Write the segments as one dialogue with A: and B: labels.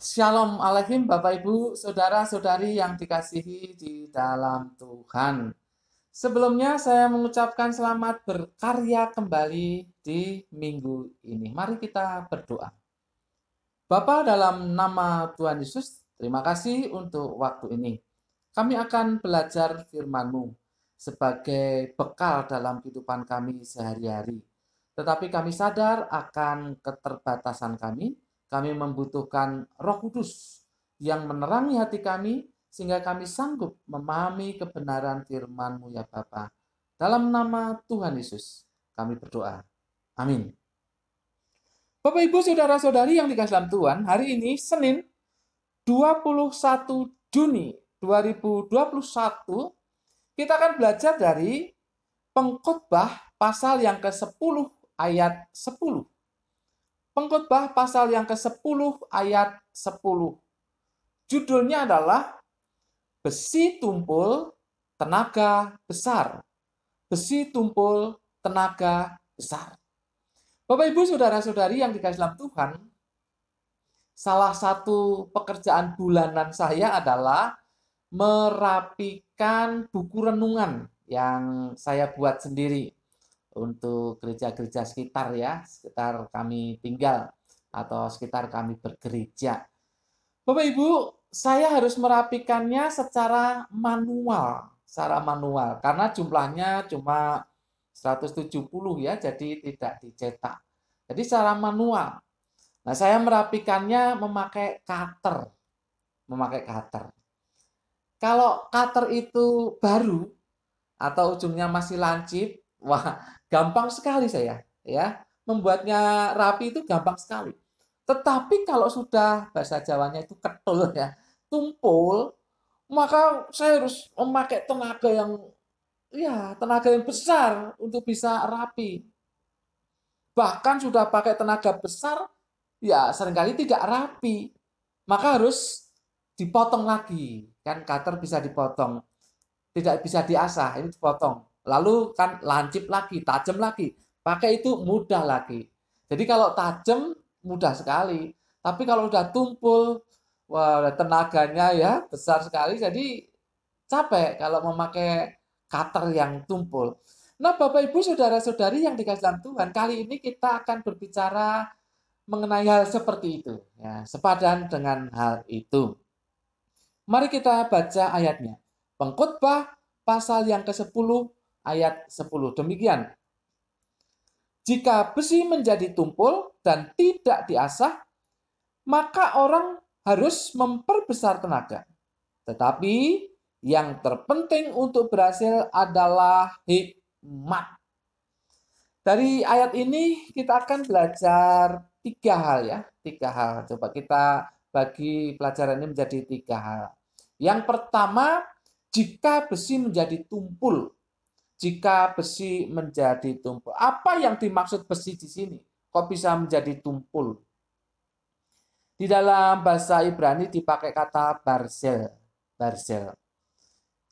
A: Shalom Alaikum Bapak Ibu, Saudara-saudari yang dikasihi di dalam Tuhan. Sebelumnya saya mengucapkan selamat berkarya kembali di minggu ini. Mari kita berdoa. Bapa, dalam nama Tuhan Yesus, terima kasih untuk waktu ini. Kami akan belajar firman-Mu sebagai bekal dalam kehidupan kami sehari-hari. Tetapi kami sadar akan keterbatasan kami. Kami membutuhkan Roh Kudus yang menerangi hati kami sehingga kami sanggup memahami kebenaran firman-Mu ya Bapa. Dalam nama Tuhan Yesus kami berdoa. Amin. Bapak Ibu Saudara-saudari yang dikasihi dalam Tuhan, hari ini Senin 21 Juni 2021 kita akan belajar dari Pengkhotbah pasal yang ke-10 ayat 10. Pengkhotbah pasal yang ke-10 ayat 10. Judulnya adalah Besi Tumpul Tenaga Besar. Besi Tumpul Tenaga Besar. Bapak Ibu Saudara-saudari yang dikasihi dalam Tuhan, salah satu pekerjaan bulanan saya adalah merapikan buku renungan yang saya buat sendiri untuk gereja-gereja sekitar ya, sekitar kami tinggal atau sekitar kami bergereja. Bapak Ibu, saya harus merapikannya secara manual karena jumlahnya cuma 170 ya, jadi tidak dicetak. Jadi secara manual. Nah, saya merapikannya memakai cutter. Kalau cutter itu baru atau ujungnya masih lancip, wah, gampang sekali saya ya. Membuatnya rapi itu gampang sekali. Tetapi kalau sudah bahasa Jawanya itu ketul ya, tumpul, maka saya harus memakai tenaga yang besar untuk bisa rapi. Bahkan sudah pakai tenaga besar, ya seringkali tidak rapi. Maka harus dipotong lagi. Kan cutter bisa dipotong. Tidak bisa diasah, ini dipotong. Lalu kan lancip lagi, tajam lagi. Pakai itu mudah lagi. Jadi kalau tajam mudah sekali. Tapi kalau udah tumpul, wah tenaganya ya besar sekali. Jadi capek kalau memakai cutter yang tumpul. Nah Bapak Ibu Saudara-saudari yang dikasihi dalam Tuhan, kali ini kita akan berbicara mengenai hal seperti itu. Ya, sepadan dengan hal itu. Mari kita baca ayatnya. Pengkhotbah pasal yang ke-10 ayat 10. Demikian. Jika besi menjadi tumpul dan tidak diasah, maka orang harus memperbesar tenaga. Tetapi yang terpenting untuk berhasil adalah hikmat. Dari ayat ini kita akan belajar 3 hal ya. 3 hal. Coba kita bagi pelajaran ini menjadi 3 hal. Yang pertama, jika besi menjadi tumpul. Jika besi menjadi tumpul. Apa yang dimaksud besi di sini? Kok bisa menjadi tumpul? Di dalam bahasa Ibrani dipakai kata barzel. Barzel.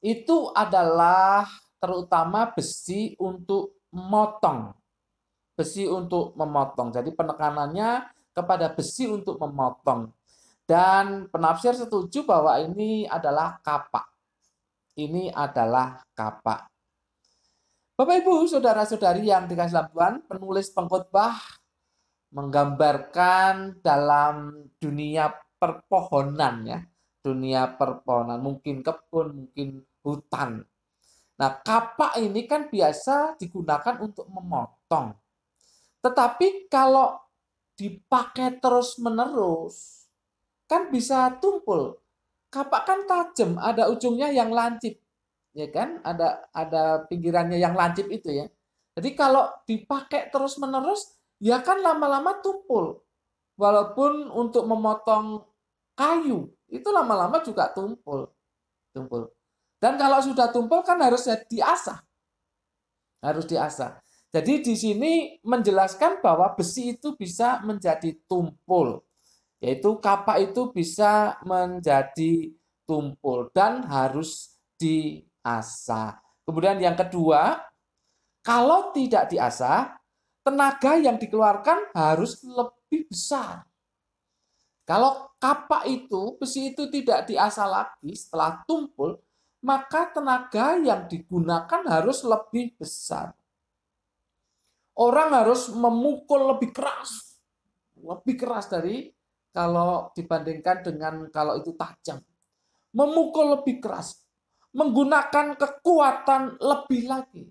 A: Itu adalah terutama besi untuk memotong. Besi untuk memotong. Jadi penekanannya kepada besi untuk memotong. Dan penafsir setuju bahwa ini adalah kapak. Ini adalah kapak. Bapak Ibu, saudara-saudari yang dikasihi dalam Tuhan, penulis pengkhotbah menggambarkan dalam dunia perpohonan ya. Dunia perpohonan, mungkin kebun, mungkin hutan. Nah, kapak ini kan biasa digunakan untuk memotong. Tetapi kalau dipakai terus-menerus, kan bisa tumpul. Kapak kan tajam, ada ujungnya yang lancip. Ya kan? Ada pinggirannya yang lancip itu ya. Jadi kalau dipakai terus-menerus, ya kan lama-lama tumpul. Walaupun untuk memotong kayu, itu lama-lama juga tumpul. Dan kalau sudah tumpul kan harus diasah. Harus diasah. Jadi di sini menjelaskan bahwa besi itu bisa menjadi tumpul. Yaitu kapak itu bisa menjadi tumpul dan harus diasah. Kemudian yang kedua, kalau tidak diasah, tenaga yang dikeluarkan harus lebih besar. Kalau kapak itu, besi itu tidak diasah lagi setelah tumpul, maka tenaga yang digunakan harus lebih besar. Orang harus memukul lebih keras dari kalau dibandingkan dengan kalau itu tajam. Memukul lebih keras, menggunakan kekuatan lebih lagi,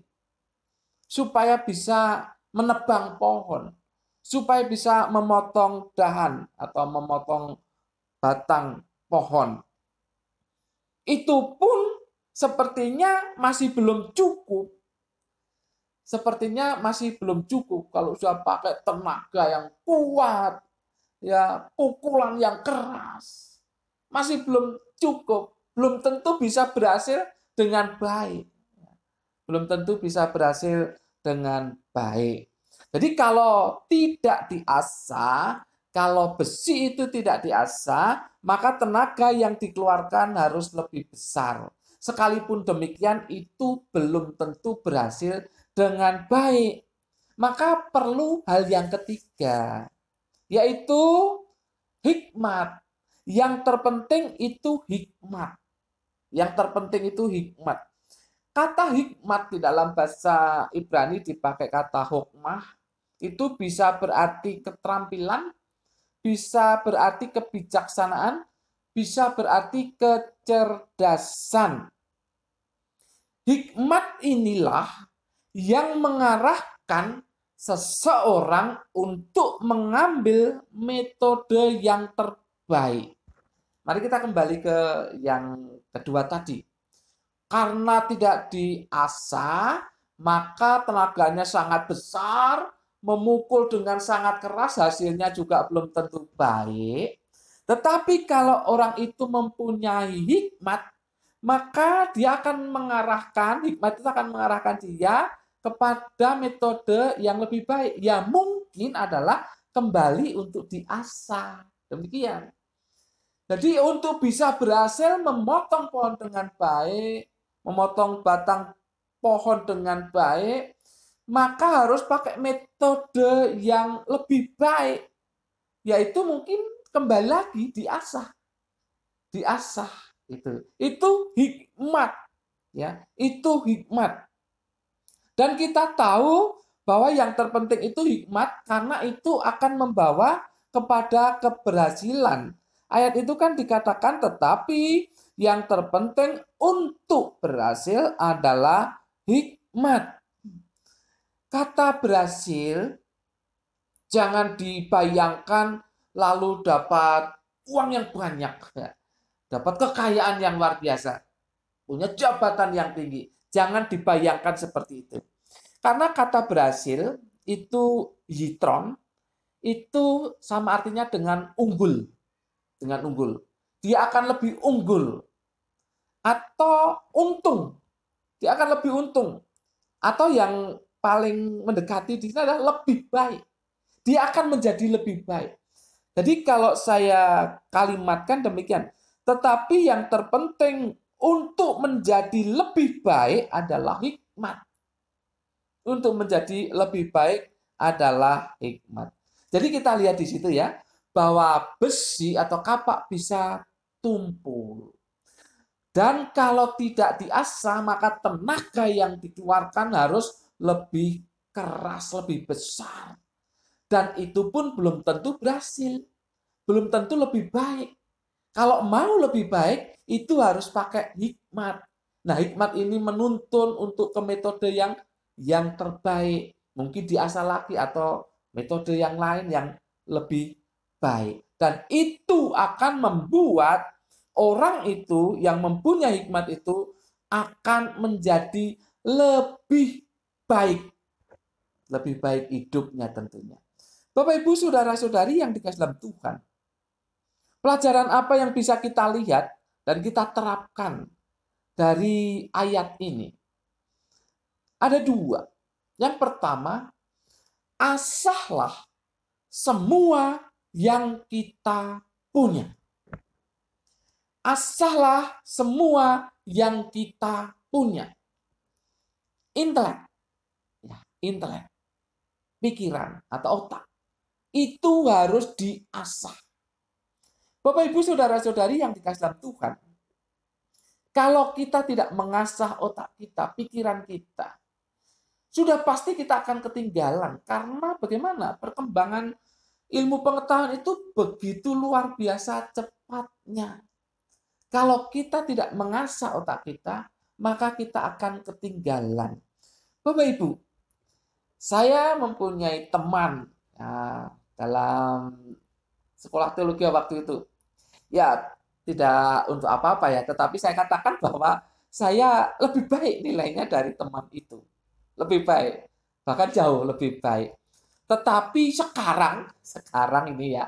A: supaya bisa menebang pohon, supaya bisa memotong dahan atau memotong batang pohon. Itu pun sepertinya masih belum cukup. Sepertinya masih belum cukup kalau sudah pakai tenaga yang kuat, ya pukulan yang keras. Masih belum cukup, belum tentu bisa berhasil dengan baik. Belum tentu bisa berhasil dengan baik. Jadi kalau tidak diasah, kalau besi itu tidak diasah, maka tenaga yang dikeluarkan harus lebih besar. Sekalipun demikian, itu belum tentu berhasil dengan baik. Maka perlu hal yang ketiga, yaitu hikmat. Yang terpenting itu hikmat. Yang terpenting itu hikmat. Kata hikmat di dalam bahasa Ibrani dipakai kata hokmah, itu bisa berarti keterampilan, bisa berarti kebijaksanaan, bisa berarti kecerdasan. Hikmat inilah yang mengarahkan seseorang untuk mengambil metode yang terbaik. Mari kita kembali ke yang kedua tadi. Karena tidak diasah, maka tenaganya sangat besar, memukul dengan sangat keras, hasilnya juga belum tentu baik. Tetapi kalau orang itu mempunyai hikmat, maka dia akan mengarahkan, hikmat itu akan mengarahkan dia kepada metode yang lebih baik. Ya mungkin adalah kembali untuk diasah. Demikian. Jadi untuk bisa berhasil memotong pohon dengan baik, memotong batang pohon dengan baik, maka harus pakai metode yang lebih baik, yaitu mungkin kembali lagi diasah. Diasah itu hikmat, ya, itu hikmat. Dan kita tahu bahwa yang terpenting itu hikmat karena itu akan membawa kepada keberhasilan. Ayat itu kan dikatakan tetapi yang terpenting untuk berhasil adalah hikmat. Kata berhasil jangan dibayangkan lalu dapat uang yang banyak, dapat kekayaan yang luar biasa, punya jabatan yang tinggi. Jangan dibayangkan seperti itu. Karena kata berhasil itu yitron, itu sama artinya dengan unggul. Dengan unggul. Dia akan lebih unggul. Atau untung. Dia akan lebih untung. Atau yang paling mendekati di sini adalah lebih baik. Dia akan menjadi lebih baik. Jadi kalau saya kalimatkan demikian. Tetapi yang terpenting untuk menjadi lebih baik adalah hikmat. Untuk menjadi lebih baik adalah hikmat. Jadi kita lihat di situ ya, bahwa besi atau kapak bisa tumpul. Dan kalau tidak diasah, maka tenaga yang dikeluarkan harus lebih keras, lebih besar. Dan itu pun belum tentu berhasil. Belum tentu lebih baik. Kalau mau lebih baik, itu harus pakai hikmat. Nah, hikmat ini menuntun untuk ke metode yang terbaik. Mungkin diasah lagi atau metode yang lain yang lebih baik. Dan itu akan membuat orang itu yang mempunyai hikmat itu akan menjadi lebih baik. Lebih baik hidupnya tentunya. Bapak, Ibu, saudara-saudari yang dikasihi dalam Tuhan. Pelajaran apa yang bisa kita lihat dan kita terapkan dari ayat ini? Ada dua. Yang pertama, asahlah semua yang kita punya. Asahlah semua yang kita punya. Intelek, intelek, pikiran atau otak, itu harus diasah. Bapak Ibu saudara-saudari yang dikasihi dalam Tuhan, kalau kita tidak mengasah otak kita, pikiran kita, sudah pasti kita akan ketinggalan. Karena bagaimana? Perkembangan ilmu pengetahuan itu begitu luar biasa cepatnya. Kalau kita tidak mengasah otak kita, maka kita akan ketinggalan. Bapak Ibu, saya mempunyai teman ya, dalam sekolah teologi waktu itu. Ya, tidak untuk apa-apa ya, tetapi saya katakan bahwa saya lebih baik nilainya dari teman itu. Lebih baik, bahkan jauh lebih baik. Tetapi sekarang ini ya,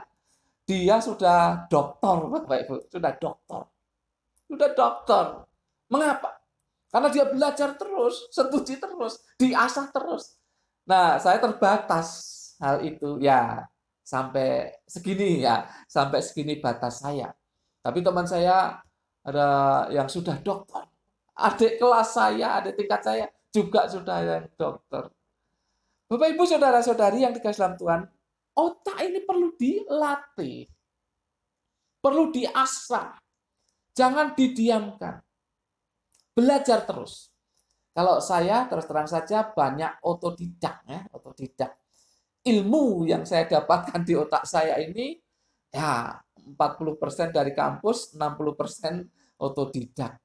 A: dia sudah doktor, Bapak Ibu, sudah doktor. Sudah doktor. Mengapa? Karena dia belajar terus, studi terus, diasah terus. Nah, saya terbatas hal itu ya sampai segini batas saya. Tapi teman saya ada yang sudah dokter. Adik kelas saya, adik tingkat saya juga sudah yang dokter. Bapak Ibu saudara-saudari yang dikasihi dalam Tuhan, otak ini perlu dilatih. Perlu diasah. Jangan didiamkan. Belajar terus. Kalau saya terus terang saja banyak otodidak ya, otodidak. Ilmu yang saya dapatkan di otak saya ini ya 40% dari kampus, 60% otodidak.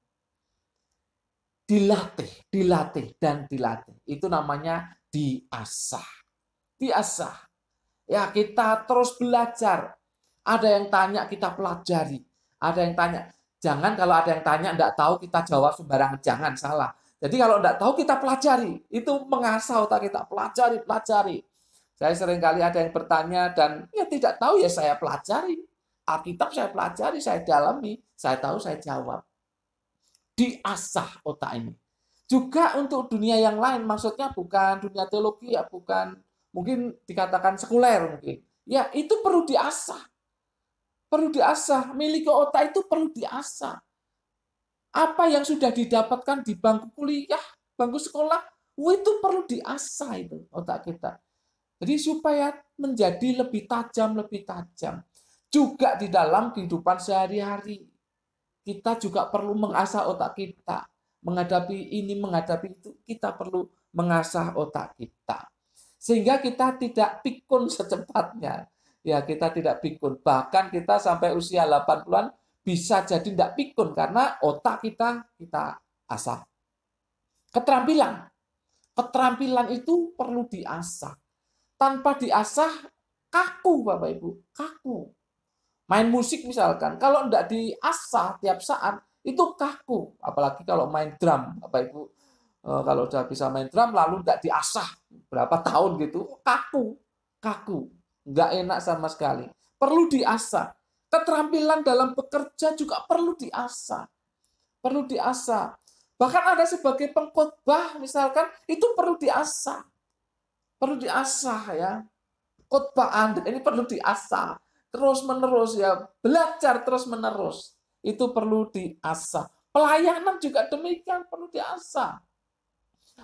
A: Dilatih dan dilatih. Itu namanya diasah. Diasah. Ya, kita terus belajar. Ada yang tanya kita pelajari. Ada yang tanya. Jangan kalau ada yang tanya enggak tahu kita jawab sembarangan, jangan, salah. Jadi kalau enggak tahu kita pelajari. Itu mengasah otak kita, pelajari. Saya seringkali ada yang bertanya dan ya tidak tahu ya saya pelajari. Alkitab saya pelajari, saya dalami, saya tahu, saya jawab. Diasah otak ini. Juga untuk dunia yang lain, maksudnya bukan dunia teologi ya, bukan mungkin dikatakan sekuler mungkin. Ya, itu perlu diasah. Perlu diasah, miliki otak itu perlu diasah. Apa yang sudah didapatkan di bangku kuliah, bangku sekolah, itu perlu diasah itu otak kita. Jadi supaya menjadi lebih tajam. Juga di dalam kehidupan sehari-hari. Kita juga perlu mengasah otak kita. Menghadapi ini, menghadapi itu, kita perlu mengasah otak kita. Sehingga kita tidak pikun secepatnya. Ya, kita tidak pikun. Bahkan kita sampai usia 80-an bisa jadi tidak pikun karena otak kita asah. Keterampilan itu perlu diasah. Tanpa diasah kaku, Bapak Ibu, kaku. Main musik misalkan, kalau tidak diasah tiap saat itu kaku. Apalagi kalau main drum, Bapak Ibu, kalau sudah bisa main drum lalu tidak diasah berapa tahun gitu, kaku, nggak enak sama sekali. Perlu diasah. Keterampilan dalam bekerja juga perlu diasah. Bahkan ada sebagai pengkhotbah misalkan itu perlu diasah. Ya. Khotbah Anda ini perlu diasah. Terus-menerus ya, belajar terus-menerus. Itu perlu diasah. Pelayanan juga demikian perlu diasah.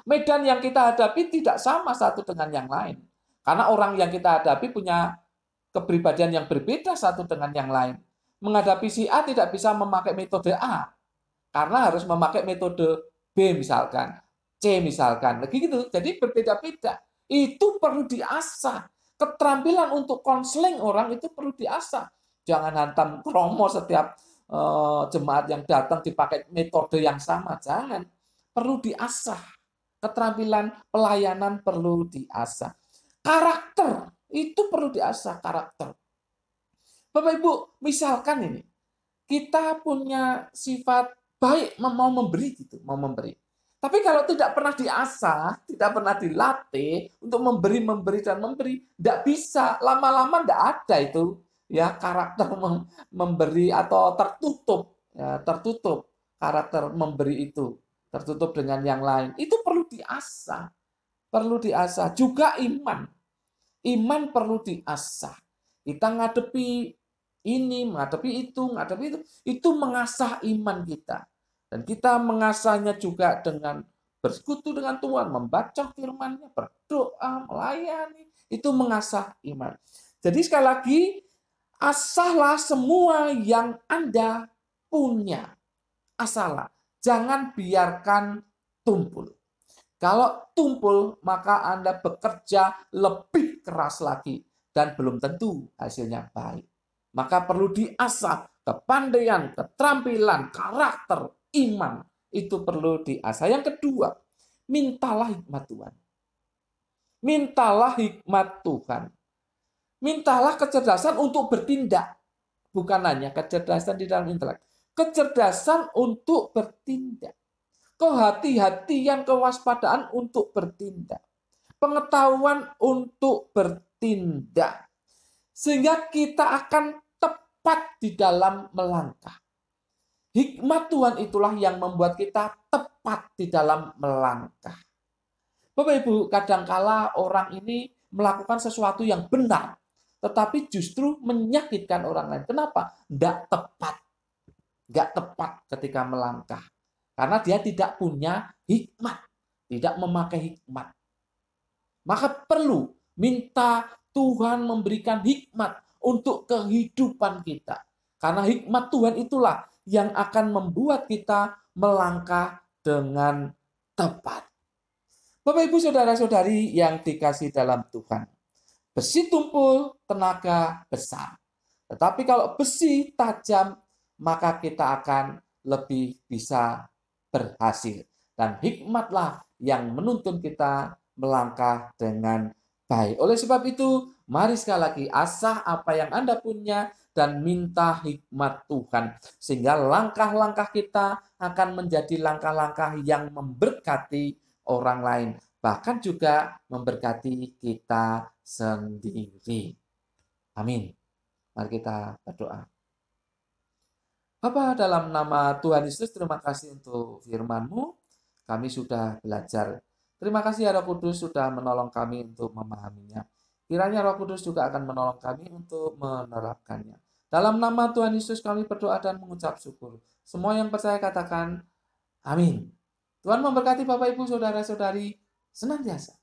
A: Medan yang kita hadapi tidak sama satu dengan yang lain. Karena orang yang kita hadapi punya kepribadian yang berbeda satu dengan yang lain. Menghadapi si A tidak bisa memakai metode A. Karena harus memakai metode B misalkan. C misalkan. Gitu. Jadi berbeda-beda. Itu perlu diasah. Keterampilan untuk konseling orang itu perlu diasah. Jangan hantam kromo setiap jemaat yang datang dipakai metode yang sama. Jangan. Perlu diasah. Keterampilan pelayanan perlu diasah. Karakter itu perlu diasah, karakter. Bapak Ibu, misalkan ini kita punya sifat baik mau memberi gitu, mau memberi. Tapi kalau tidak pernah diasah, tidak pernah dilatih untuk memberi, tidak bisa. Lama-lama tidak ada itu ya karakter memberi atau tertutup, ya, tertutup karakter memberi itu, tertutup dengan yang lain. Itu perlu diasah. Juga iman. Iman perlu diasah. Kita menghadapi ini, menghadapi itu. Itu mengasah iman kita. Dan kita mengasahnya juga dengan bersekutu dengan Tuhan, membaca firman-Nya, berdoa, melayani. Itu mengasah iman. Jadi sekali lagi, Asahlah semua yang Anda punya. Asahlah. Jangan biarkan tumpul. Kalau tumpul, maka Anda bekerja lebih keras lagi. Dan belum tentu hasilnya baik. Maka perlu diasah kepandaian, keterampilan, karakter, iman. Itu perlu diasah. Yang kedua, mintalah hikmat Tuhan. Mintalah hikmat Tuhan. Mintalah kecerdasan untuk bertindak. Bukan hanya kecerdasan di dalam intelek. Kecerdasan untuk bertindak. Kehati-hatian, kewaspadaan untuk bertindak. Pengetahuan untuk bertindak. Sehingga kita akan tepat di dalam melangkah. Hikmat Tuhan itulah yang membuat kita tepat di dalam melangkah. Bapak Ibu, kadangkala orang ini melakukan sesuatu yang benar, tetapi justru menyakitkan orang lain. Kenapa? Tidak tepat. Tidak tepat ketika melangkah. Karena dia tidak punya hikmat. Tidak memakai hikmat. Maka perlu minta Tuhan memberikan hikmat untuk kehidupan kita. Karena hikmat Tuhan itulah yang akan membuat kita melangkah dengan tepat. Bapak Ibu saudara-saudari yang dikasih dalam Tuhan. Besi tumpul, tenaga besar. Tetapi kalau besi tajam, maka kita akan lebih bisa berhasil. Dan hikmatlah yang menuntun kita melangkah dengan baik. Oleh sebab itu, mari sekali lagi asah apa yang Anda punya dan minta hikmat Tuhan. Sehingga langkah-langkah kita akan menjadi langkah-langkah yang memberkati orang lain. Bahkan juga memberkati kita sendiri. Amin. Mari kita berdoa. Bapa, dalam nama Tuhan Yesus, terima kasih untuk firman-Mu. Kami sudah belajar. Terima kasih Roh Kudus sudah menolong kami untuk memahaminya. Kiranya Roh Kudus juga akan menolong kami untuk menerapkannya. Dalam nama Tuhan Yesus kami berdoa dan mengucap syukur. Semua yang percaya katakan amin. Tuhan memberkati Bapak Ibu saudara-saudari senantiasa.